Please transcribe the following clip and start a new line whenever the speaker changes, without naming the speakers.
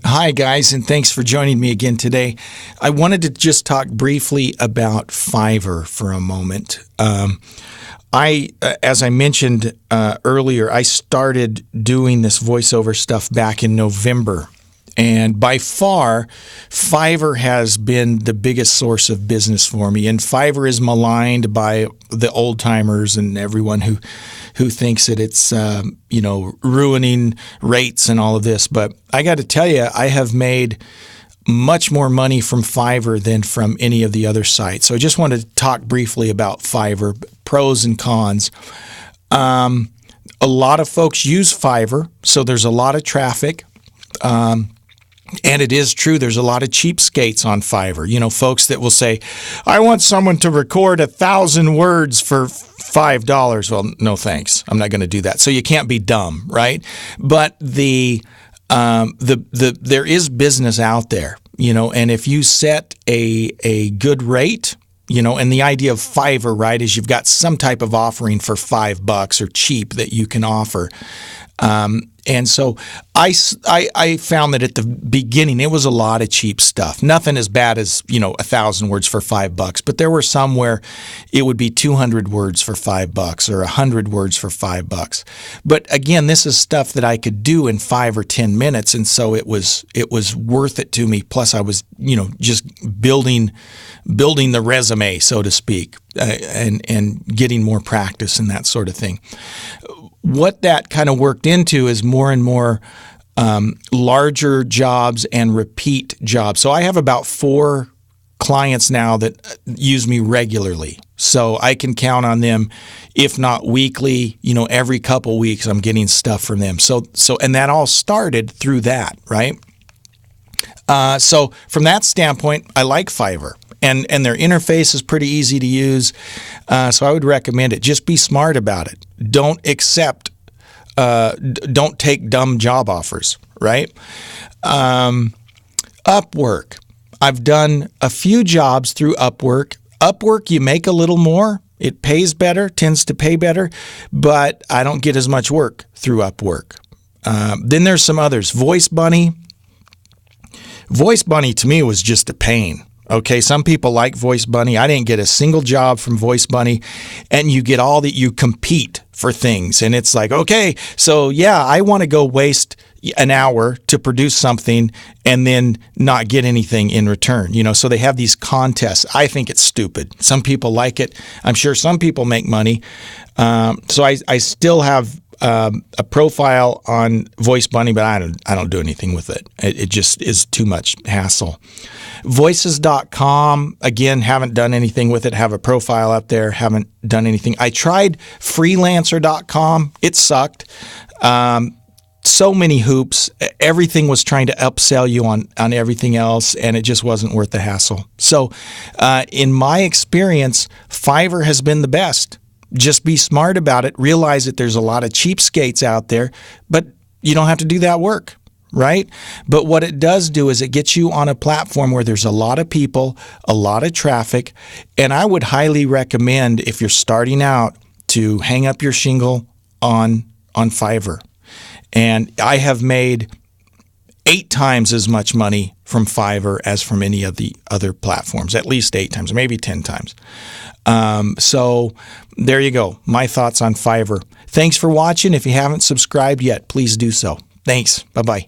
Hi, guys, and thanks for joining me again today. I wanted to just talk briefly about Fiverr for a moment. As I mentioned earlier, I started doing this voiceover stuff back in November. And by far, Fiverr has been the biggest source of business for me. And Fiverr is maligned by the old timers and everyone who thinks that it's ruining rates and all of this. But I got to tell you, I have made much more money from Fiverr than from any of the other sites. So I just wanted to talk briefly about Fiverr, pros and cons. A lot of folks use Fiverr, so there's a lot of traffic. And it is true, there's a lot of cheapskates on Fiverr. You know, folks that will say, I want someone to record 1,000 words for $5. Well, no thanks. I'm not going to do that. So you can't be dumb, right? But there is business out there, you know, and if you set a good rate, you know, and the idea of Fiverr, right, is you've got some type of offering for $5 or cheap that you can offer. And so I found that at the beginning, it was a lot of cheap stuff. Nothing as bad as, 1,000 words for $5, but there were some where it would be 200 words for $5 or 100 words for $5. But again, this is stuff that I could do in 5 or 10 minutes. And so it was worth it to me. Plus I was, just building the resume, so to speak, and getting more practice and that sort of thing. What that kind of worked into is more and more larger jobs and repeat jobs. So I have about 4 clients now that use me regularly. So I can count on them, if not weekly, every couple weeks I'm getting stuff from them. So and that all started through that, right? So from that standpoint, I like Fiverr. And their interface is pretty easy to use, so I would recommend it. Just be smart about it. Don't take dumb job offers, right? Upwork. I've done a few jobs through Upwork. Upwork, you make a little more. It pays better, tends to pay better, but I don't get as much work through Upwork. Then there's some others. Voicebunny. Voicebunny to me was just a pain. Okay, some people like Voicebunny. I didn't get a single job from Voicebunny, and you get all that you compete for things. And it's like, okay, so yeah, I want to go waste an hour to produce something and then not get anything in return. So they have these contests. I think it's stupid. Some people like it. I'm sure some people make money. So I still have a profile on Voicebunny, but I don't do anything with it. It just is too much hassle. Voices.com, again, haven't done anything with it. Have a profile up there, haven't done anything. I tried Freelancer.com. It sucked. So many hoops. Everything was trying to upsell you on everything else, and it just wasn't worth the hassle. So in my experience, Fiverr has been the best. Just be smart about it. Realize that there's a lot of cheapskates out there, but you don't have to do that work, right? But what it does do is it gets you on a platform where there's a lot of people, a lot of traffic, and I would highly recommend, if you're starting out, to hang up your shingle on Fiverr. And I have made 8 times as much money from Fiverr as from any of the other platforms, at least 8 times, maybe 10 times. So there you go. My thoughts on Fiverr. Thanks for watching. If you haven't subscribed yet, please do so. Thanks. Bye-bye.